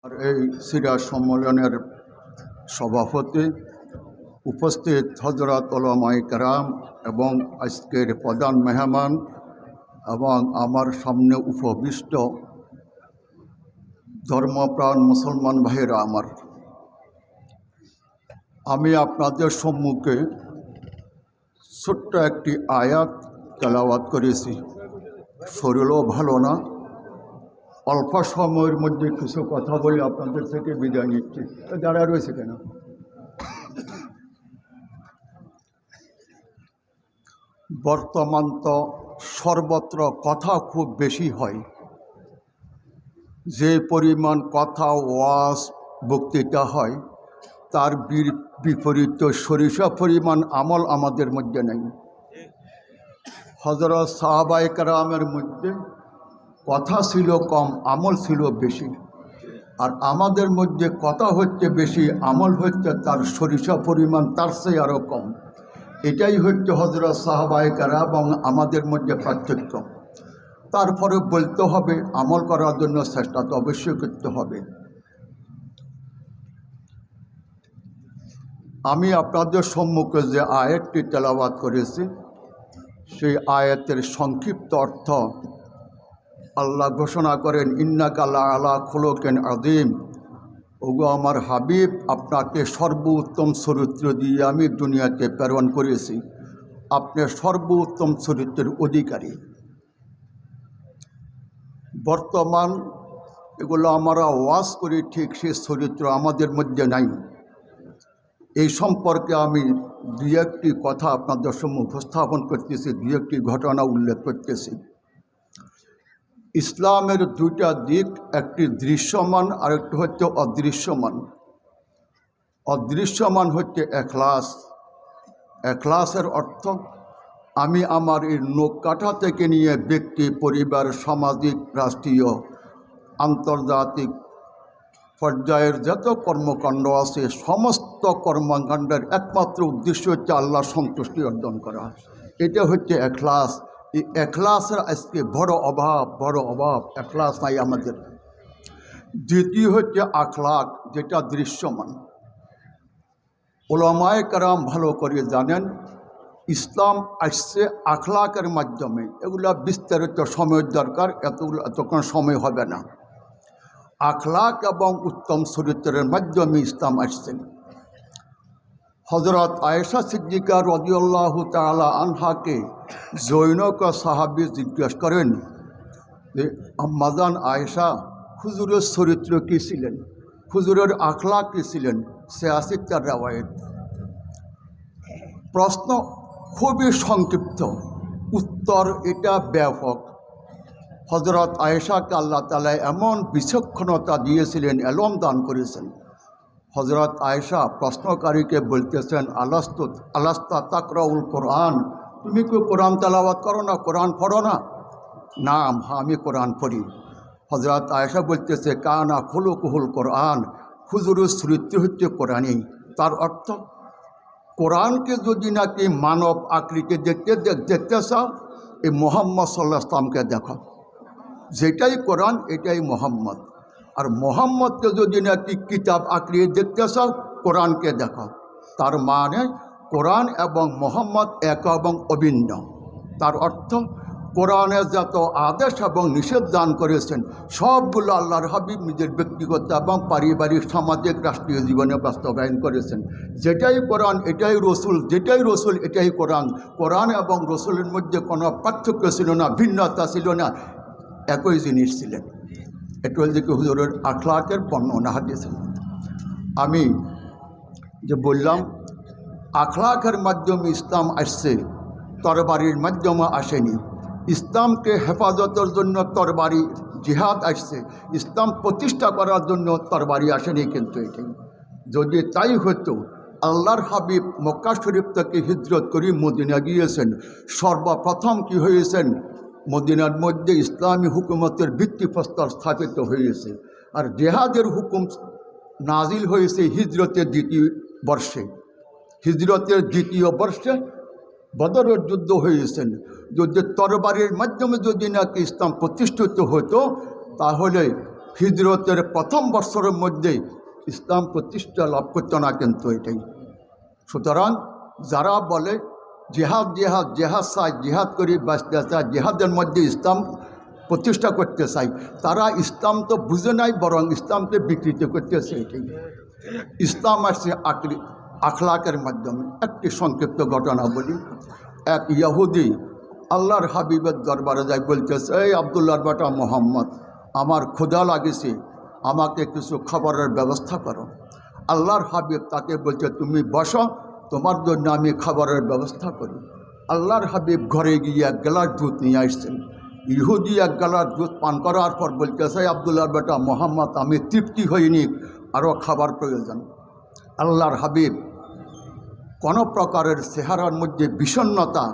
আর এই সিরা সম্মেলনের সভাপতি উপস্থিত হজরত উলামায়ে কেরাম এবং আজকের প্রধান মেহমান এবং আমার সামনে উপবিষ্ট ধর্মপ্রাণ মুসলমান ভাইয়েরা আমি আপনাদের সম্মুখে ছোট্ট একটি আয়াত তেলাওয়াত করেছি। শরীরও ভালো না, অল্প সময়ের মধ্যে কিছু কথা বলে আপনাদের থেকে বিদায় নিচ্ছি। দাঁড়া রয়েছে কেন? বর্তমান তো সর্বত্র কথা খুব বেশি হয়, যে পরিমাণ কথা ওয়াজ বক্তৃতা হয় তার বিপরীত সরিষা পরিমাণ আমল আমাদের মধ্যে নেই। হযরত সাহাবায়ে কেরামের মধ্যে কথা ছিল কম, আমল ছিল বেশি। আর আমাদের মধ্যে কথা হচ্ছে বেশি, আমল হচ্ছে তার সরিষা পরিমাণ তার চেয়ে আরও কম। এটাই হচ্ছে হযরত সাহাবায়ে কেরাম এবং আমাদের মধ্যে পার্থক্য। তারপরে বলতে হবে, আমল করার জন্য চেষ্টা তো অবশ্যই করতে হবে। আমি আপনাদের সম্মুখে যে আয়াতটি তেলাওয়াত করেছি, সেই আয়াতের সংক্ষিপ্ত অর্থ আল্লাহ ঘোষণা করেন, ইন্নাকা লাআলা খুলুকিন আযীম। ওগো আমার হাবিব, আপনাকে সর্বোত্তম চরিত্র দিয়ে আমি দুনিয়াতে প্রেরণ করেছি, আপনি সর্বোত্তম চরিত্রের অধিকারী। বর্তমান এগুলো আমরা ওয়াজ করি ঠিক, সেই চরিত্র আমাদের মধ্যে নাই। এই সম্পর্কে আমি দুই একটি কথা আপনাদের সামনে উপস্থাপন করতেছি, দুই একটি ঘটনা উল্লেখ করতেছি। ইসলামের দুইটা দিক, একটি দৃশ্যমান আর একটি হচ্ছে অদৃশ্যমান। অদৃশ্যমান হচ্ছে এখলাস। এখলাসের অর্থ আমি আমার এই নৌকাঠা থেকে নিয়ে ব্যক্তি, পরিবার, সামাজিক, রাষ্ট্রীয়, আন্তর্জাতিক পর্যায়ের যত কর্মকাণ্ড আছে, সমস্ত কর্মকাণ্ডের একমাত্র উদ্দেশ্য হচ্ছে আল্লাহর সন্তুষ্টি অর্জন করা। এটা হচ্ছে এখলাস। এই এখলাসের আজকে বড় অভাব, এখলাস নাই আমাদের। দ্বিতীয় হচ্ছে আখলাক, যেটা দৃশ্যমান। উলামায়ে কেরাম ভালো করে জানেন, ইসলাম আসছে আখলাকের মাধ্যমে। এগুলা বিস্তারিত সময়ের দরকার, এতক্ষণ সময় হবে না। আখলাক এবং উত্তম চরিত্রের মাধ্যমে ইসলাম আসছেন। হযরত আয়েশা সিদ্দিকা রাদিয়াল্লাহু তাআলা আনহাকে জৈনক সাহাবী জিজ্ঞেস করেন যে, আম্মাজান আয়েশা, হুজুরের চরিত্র কী ছিলেন, হুজুরের আখলাক কী ছিলেন? সে আছে তার রাওয়ায়াত। প্রশ্ন খুবই সংক্ষিপ্ত, উত্তর এটা ব্যাপক। হযরত আয়েশাকে আল্লাহ তাআলা এমন বিচক্ষণতা দিয়েছিলেন, এলম দান করেছেন। হযরত আয়েশা প্রশ্নকারীকে বলতেছেন, আলাস্তা তাকরাউল কোরআন, তুমি কি কোরআন তেলাওয়াত করো না, কোরআন পড়ো না? নাম, হ্যাঁ আমি কোরআন পড়ি। হযরত আয়েশা বলতেছে, কানা খুলুকুহুল কোরআন, হুজুরের চরিত্র হচ্ছে কোরআনই। তার অর্থ, কোরআনকে যদি নাকি মানব আকৃতি দেখতে চাও, এই মুহাম্মদ সাল্লাল্লাহু আলাইহি ওয়াসাল্লামকে দেখো, যেটাই কোরআন এটাই মোহাম্মদ। আর মোহাম্মদকে যদি নাকি কিতাব আঁকড়িয়ে দেখতে চাও, কোরআনকে দেখো। তার মানে কোরআন এবং মোহাম্মদ এক এবং অভিন্ন। তার অর্থ, কোরআনে যত আদেশ এবং নিষেধ দান করেছেন, সবগুলো আল্লাহর হাবিব নিজের ব্যক্তিগত এবং পারিবারিক, সামাজিক, রাষ্ট্রীয় জীবনে বাস্তবায়ন করেছেন। যেটাই কোরআন এটাই রসুল, যেটাই রসুল এটাই কোরআন। কোরআন এবং রসুলের মধ্যে কোনো পার্থক্য ছিল না, ভিন্নতা ছিল না, একই জিনিস ছিলেন। এটা হল যে হুজুরের আখলাকের বর্ণনা হাদিয়েছেন। আমি যে বললাম, আখলাকের মাধ্যমে ইসলাম আসছে, তরবারির মাধ্যমে আসেনি। ইসলামকে হেফাজতের জন্য তরবারি, জিহাদ আসছে, ইসলাম প্রতিষ্ঠা করার জন্য তরবারি আসেনি। কিন্তু এটাই যদি তাই হতো, আল্লাহর হাবিব মক্কা শরীফ থেকে হিজরত করে মদিনা গিয়েছেন। সর্বপ্রথম কি হয়েছেন? মদিনার মধ্যে ইসলামী হুকুমতের ভিত্তিপ্রস্তর স্থাপিত হয়েছে। আর জেহাদের হুকুম নাজিল হয়েছে হিজরতের দ্বিতীয় বর্ষে। হিজরতের দ্বিতীয় বর্ষে বদরের যুদ্ধ হয়েছেন। যদি তরবারির মাধ্যমে যদি নাকি ইসলাম প্রতিষ্ঠিত হতো, তাহলে হিজরতের প্রথম বৎসরের মধ্যে ইসলাম প্রতিষ্ঠা লাভ করতো না, কিন্তু এটাই। সুতরাং যারা বলে জেহাদ জেহাদ জেহাদ চাই, জেহাদ করি বাঁচতে চায়, জেহাদের মধ্যে ইসলাম প্রতিষ্ঠা করতে চাই, তারা ইসলাম তো বুঝে নাই, বরং ইসলামকে বিকৃত করতেছে। এটাই ইসলাম আসছে আখলাকের মাধ্যমে। একটি সংক্ষিপ্ত ঘটনা বলি। এক ইহুদি আল্লাহর হাবিবের দরবারে যায়, বলতেছে, এই আবদুল্লাহর বেটা মোহাম্মদ, আমার ক্ষুধা লাগেছে, আমাকে কিছু খাবারের ব্যবস্থা করো। আল্লাহর হাবিব তাকে বলছে, তুমি বসো, তোমার জন্য আমি খাবারের ব্যবস্থা করি। আল্লাহর হাবিব ঘরে গিয়ে এক গ্লাস দুধ নিয়ে আসছেন। ইহুদি এক গ্লাস দুধ পান করার পর বলতেছে, আবদুল্লাহর বেটা মোহাম্মদ, আমি তৃপ্তি হইনি, আরও খাবার প্রয়োজন। আল্লাহর হাবিব কোনো প্রকারের চেহারার মধ্যে বিষণ্ণতা,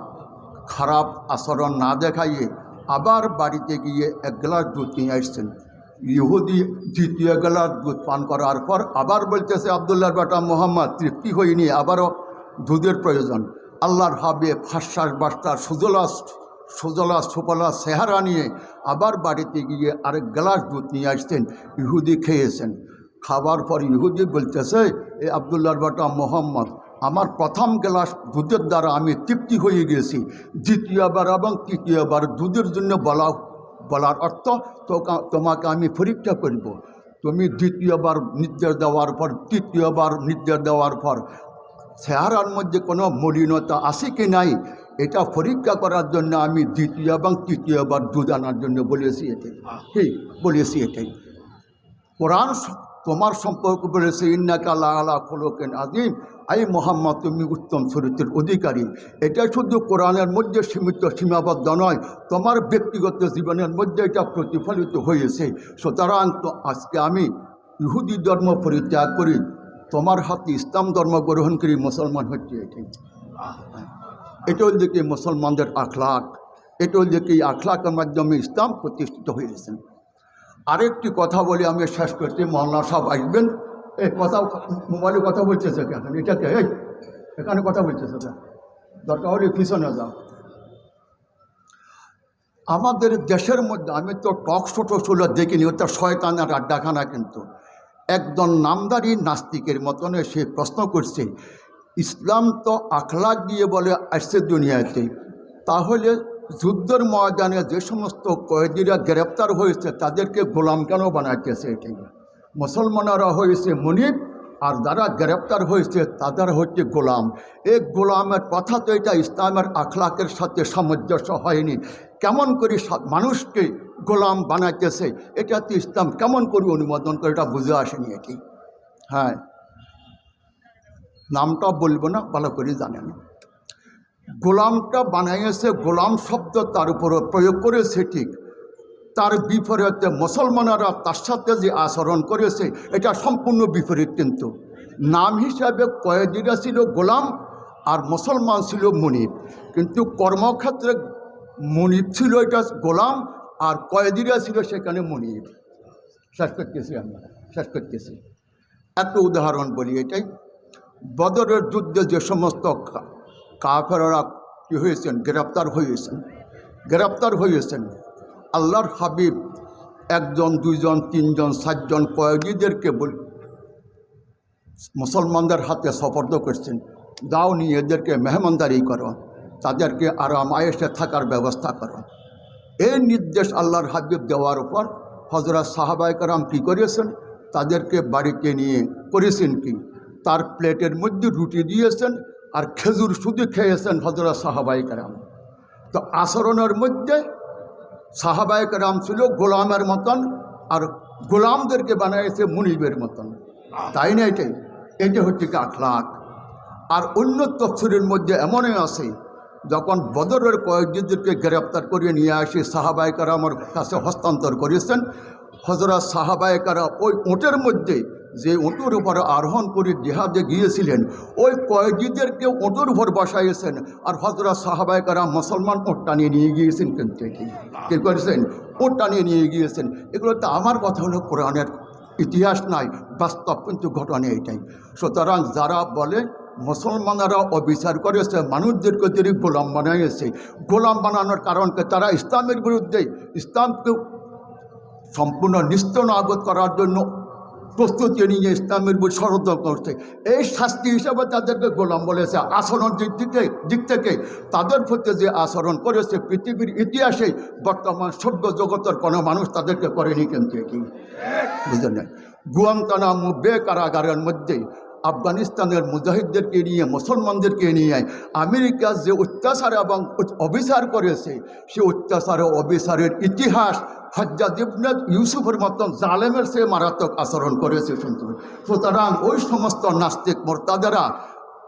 খারাপ আচরণ না দেখাইয়ে আবার বাড়িতে গিয়ে এক গ্লাস দুধ নিয়ে আসছেন। ইহুদি দ্বিতীয় গ্লাস দুধ পান করার পর আবার বলতেছে, আবদুল্লাহর বেটা মোহাম্মদ, তৃপ্তি হয়নি, আবারও দুধের প্রয়োজন। আল্লাহর হাবিব হাস্যাস বাস্তার সুজলা সুফলা চেহারা নিয়ে আবার বাড়িতে গিয়ে আরেক গ্লাস দুধ নিয়ে আসছেন। ইহুদি খেয়েছেন। খাবার পর ইহুদি বলতেছে, এ আবদুল্লাহর বেটা মোহাম্মদ, আমার প্রথম গ্লাস দুধের দ্বারা আমি তৃপ্তি হয়ে গেছি, দ্বিতীয়বার এবং তৃতীয়বার দুধের জন্য বলার অর্থ তোমাকে আমি পরীক্ষা করব। তুমি দ্বিতীয়বার নির্দেশ দেওয়ার পর, তৃতীয়বার নির্দেশ দেওয়ার পর চেহারার মধ্যে কোনো মলিনতা আছে কি নাই, এটা পরীক্ষা করার জন্য আমি দ্বিতীয় এবং তৃতীয়বার দুধ আনার জন্য বলেছি। এটাই ঠিক বলেছি। এটাই কোরআন তোমার সম্পর্কে বলেছে, ইন্নাকা লাআলা খুলুকিন আযীম, আই মোহাম্মদ, তুমি উত্তম চরিত্রের অধিকারী। এটা শুধু কোরআনের মধ্যে সীমাবদ্ধ নয়, তোমার ব্যক্তিগত জীবনের মধ্যে এটা প্রতিফলিত হয়েছে। সুতরাং তো আজকে আমি ইহুদি ধর্ম পরিত্যাগ করি, তোমার হাতে ইসলাম ধর্ম গ্রহণ করি, মুসলমান হচ্ছে। এটাই এটা হল যে কি মুসলমানদের আখলাক, এটা হল যে কি আখলাকের মাধ্যমে ইসলাম প্রতিষ্ঠিত হয়েছে। আরেকটি কথা বলি, আমি শেষ করছি। মৌলানা সাহেব আসবেন। এই কথা মোবাইলে কথা বলতেছে কেন? এটাকে এই এখানে কথা বলতেছে কেন? দরকার হলে পিছনে যাও। আমাদের দেশের মধ্যে আমি তো টক ছোট দেখিনি, ওটা শয়তানের আড্ডাখানা, কিন্তু একজন নামদারি নাস্তিকের মতনে সে প্রশ্ন করছে, ইসলাম তো আখলাক দিয়ে বলে আসছে দুনিয়াতে, তাহলে যুদ্ধের ময়দানে যে সমস্ত কয়েদিরা গ্রেপ্তার হয়েছে তাদেরকে গোলাম কেন বানাইতেছে? এটাই মুসলমানরা হয়েছে মুনিব, আর যারা গ্রেপ্তার হয়েছে তাদের হচ্ছে গোলাম। এই গোলামের কথা তো এটা ইসলামের আখলাকের সাথে সামঞ্জস্য হয়নি। কেমন করে মানুষকে গোলাম বানাইতেছে, এটা তো ইসলাম কেমন করে অনুমোদন করে, এটা বুঝে আসেনি। এটি হ্যাঁ, নামটা বলবো না, ভালো করে জানেন। গোলামটা বানাইয়েছে, গোলাম শব্দ তার উপরে প্রয়োগ করেছে ঠিক, তার বিপরীতে মুসলমানরা তার সাথে যে আচরণ করেছে এটা সম্পূর্ণ বিপরীত। কিন্তু নাম হিসাবে কয়েদিরা ছিল গোলাম আর মুসলমান ছিল মুনিব, কিন্তু কর্মক্ষেত্রে মুনিব ছিল এটা গোলাম, আর কয়েদিরা ছিল সেখানে মুনিব। শেষ করতেছি একটা উদাহরণ বলি। এটাই বদরের যুদ্ধে যে সমস্ত কাফেররা কী হয়েছেন, গ্রেপ্তার হয়েছেন, আল্লাহর হাবিব একজন, দুইজন, তিনজন, চারজন কয়েদিদেরকে মুসলমানদের হাতে সুপর্দ করছেন, দাও নিয়ে এদেরকে মেহমানদারি করো, তাদেরকে আরাম আয়েশে থাকার ব্যবস্থা করো। এই নির্দেশ আল্লাহর হাবিব দেওয়ার উপর হযরত সাহাবায়ে কেরাম কী করেছেন, তাদেরকে বাড়িতে নিয়ে করেছেন কি, তার প্লেটের মধ্যে রুটি দিয়েছেন আর খেজুর শুধু খেয়েছেন হযরত সাহাবায়ে কেরাম। তো আচরণের মধ্যে সাহাবায়ে কেরাম ছিল গোলামের মতন, আর গোলামদেরকে বানাইছে মুনিবের মতন, তাই না? এটা হচ্ছে কি আখলাক। আর অন্য তফসিরের মধ্যে এমনই আছে, যখন বদরের কয়েদিদেরকে গ্রেপ্তার করে নিয়ে আসে সাহাবায়ে কেরামের কাছে হস্তান্তর করেছেন, হযরত সাহাবায়ে কেরাম ওই উটের মধ্যে, যে উটের উপরে আরোহণ করে জিহাদে গিয়েছিলেন, ওই কয়েদিদেরকে উটের উপর বসাইয়েছেন, আর হযরত সাহাবায়ে কেরাম মুসলমান উট টানিয়ে নিয়ে গিয়েছেন। কিন্তু কী করেছেন? উট টানিয়ে নিয়ে গিয়েছেন। এগুলো তো আমার কথা হলো কোরআনের ইতিহাস নাই, বাস্তব কিন্তু ঘটনা এটাই। সুতরাং যারা বলে মুসলমানরা অবিচার করেছে, মানুষদেরকে যদি গোলাম বানাইয়েছে, গোলাম বানানোর কারণকে তারা ইসলামের বিরুদ্ধে, ইসলামকে সম্পূর্ণ নিস্তানাবুদ করার জন্য প্রস্তুতি নিয়ে ইসলামের উপর ষড়যন্ত্র করছে। এই শাস্তি হিসাবে তাদেরকে গোলাম বলেছে। আচরণ দিক থেকে তাদের প্রতি যে আচরণ করেছে পৃথিবীর ইতিহাসে বর্তমান সভ্য জগতের কোনো মানুষ তাদেরকে করেনি, কিন্তু এটি বুঝলেন। গুয়ান্তানামো বে কারাগারের মধ্যে আফগানিস্তানের মুজাহিদদেরকে নিয়ে, মুসলমানদেরকে নিয়ে আমেরিকা যে অত্যাচার এবং অবিচার করেছে, সে অত্যাচার ও অবিচারের ইতিহাস হজ্জাজ ইবনে ইউসুফের মতন জালেমের সে মারাত্মক আচরণ করেছে শুনতে। সুতরাং ওই সমস্ত নাস্তিক মোরতাদেরা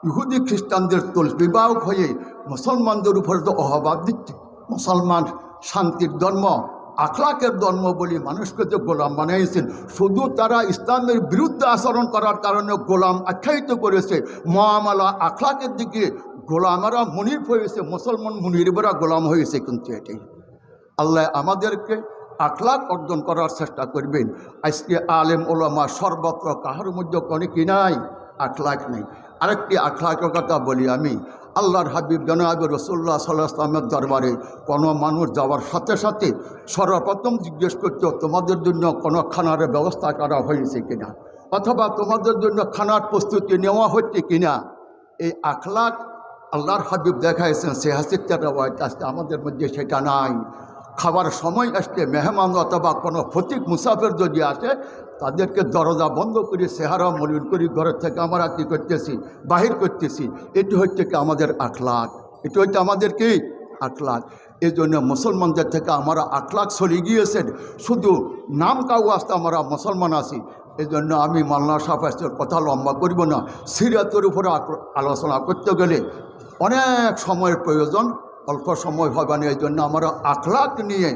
ইহুদি খ্রিস্টানদের বিবাহক হয়ে মুসলমানদের উপর তো অহবাদ দিচ্ছে। মুসলমান শান্তির ধর্ম, আখলাকের ধর্ম বলে মানুষকে যে গোলাম বানিয়েছেন, শুধু তারা ইসলামের বিরুদ্ধে আচরণ করার কারণে গোলাম আখ্যায়িত করেছে। মুআমালা আখলাকের দিকে গোলামেরা মুনির হয়েছে, মুসলমান মুনিররা গোলাম হয়েছে। কিন্তু এটাই আল্লাহ আমাদেরকে আখলাক অর্জন করার চেষ্টা করবেন। আজকে আলেম ওলামা সর্বত্র কাহার মধ্যে কোনো কি নাই, আখলাক নেই। আরেকটি আখলাকের কথা বলি আমি। আল্লাহর হাবিব জনাব রাসূলুল্লাহ সাল্লাল্লাহু আলাইহি ওয়াসাল্লামের দরবারে কোনো মানুষ যাওয়ার সাথে সাথে সর্বপ্রথম জিজ্ঞেস করত, তোমাদের জন্য কোনো খানার ব্যবস্থা করা হয়েছে কিনা, অথবা তোমাদের জন্য খানার প্রস্তুতি নেওয়া হচ্ছে কিনা। এই আখলাক আল্লাহর হাবিব দেখাইছেন। সে হাসিত্যাটা আজকে আমাদের মধ্যে সেটা নাই। খাবার সময় আসলে মেহমান অথবা কোনো ফতিক মুসাফির যদি আসে, তাদেরকে দরজা বন্ধ করে চেহারা মলিন করি ঘরের থেকে আমরা কী করতেছি, বাহির করতেছি। এটি হচ্ছে কি আমাদের আখলাক, এটি হচ্ছে আমাদের কি আখলাক। এই জন্য মুসলমানদের থেকে আমরা আখলাক চলে গিয়েছেন। শুধু নাম কাউ আসতে আমরা মুসলমান আছি। এই জন্য আমি মাওলানা সাহেবের কথা লম্বা করব না। সিরাতের উপরে আলোচনা করতে গেলে অনেক সময়ের প্রয়োজন, অল্প সময় হবে না। এই জন্য আমরা আখলাক নিয়ে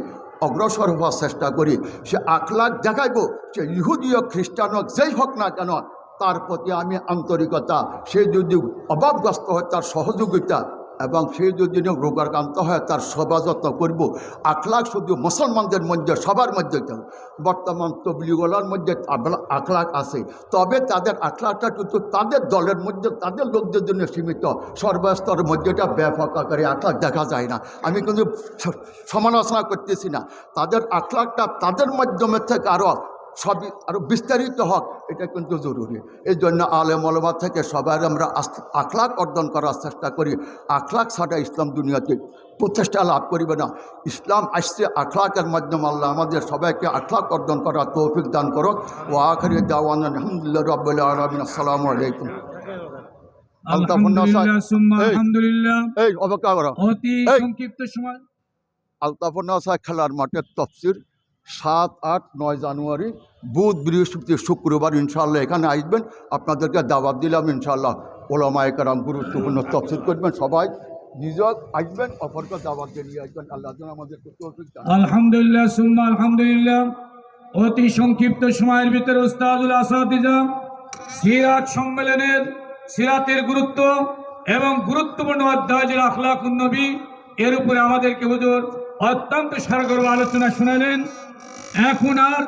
অগ্রসর হওয়ার চেষ্টা করি। সে আখলাক দেখাইব, সে ইহুদি হোক খ্রিস্টান হোক, যেই হোক না কেন, তার প্রতি আমি আন্তরিকতা, সে যদি অভাবগ্রস্ত হয় তার সহযোগিতা, এবং সে যদি রোগাক্রান্ত হয় তার সেবা যত্ন করব। আখলাক শুধু মুসলমানদের মধ্যে, সবার মধ্যে। বর্তমান তবলিগলার মধ্যে আখলাক আছে, তবে তাদের আখলাকটা কিন্তু তাদের দলের মধ্যে, তাদের লোকদের জন্য সীমিত। সর্বস্তরের মধ্যে এটা ব্যাপক আকারে আখলাক দেখা যায় না। আমি কিন্তু সমালোচনা করতেছি না। তাদের আখলাকটা তাদের মাধ্যমে থেকে সবই আরও বিস্তারিত হোক, এটা কিন্তু জরুরি। এই জন্য আলেম ওলামা থেকে সবাই আমরা আখলাক অর্জন করার চেষ্টা করি। আখলাক ছাড়া ইসলাম দুনিয়াতে প্রচেষ্টা লাভ করিবে না। ইসলাম আসছে আখলাকের মাধ্যমে। আল্লাহ আমাদের সবাইকে আখলাক অর্জন করার তৌফিক দান করো। ও আখিরি দাওয়ানা আলহামদুলিল্লাহি রাব্বিল আলামিন। আসসালামু আলাইকুম। এই অপেক্ষা করো, অতি সংক্ষিপ্ত সময় আলতাফুন নাসা খেলার মাঠের তফসির 7, 8, 9 জানুয়ারি বুধ, বৃহস্পতি, শুক্রবার ইনশাআল্লাহ এখানে আসবেন। আপনাদেরকে দাওয়াত দিলাম ইনশাআল্লাহ। ওলামায়ে কেরাম গুরুত্বপূর্ণ তফসির করবেন। সবাই নিজক আসবেন, অপরকে দাওয়াত দিয়ে আসবেন। আল্লাহ যেন আমাদেরকে তৌফিক দান। আলহামদুলিল্লাহ সুম্মা আলহামদুলিল্লাহ। অতি সংক্ষিপ্ত সময়ের ভিতরে উস্তাদুল আসাতিজা সিরাত সম্মেলনের সিরাতের গুরুত্ব এবং গুরুত্বপূর্ণ অধ্যায় যে আখলাকুন নবী, এর উপরে আমাদেরকে হুজুর অত্যন্ত সারগর্ভ আলোচনা শুনালেন। এখন আর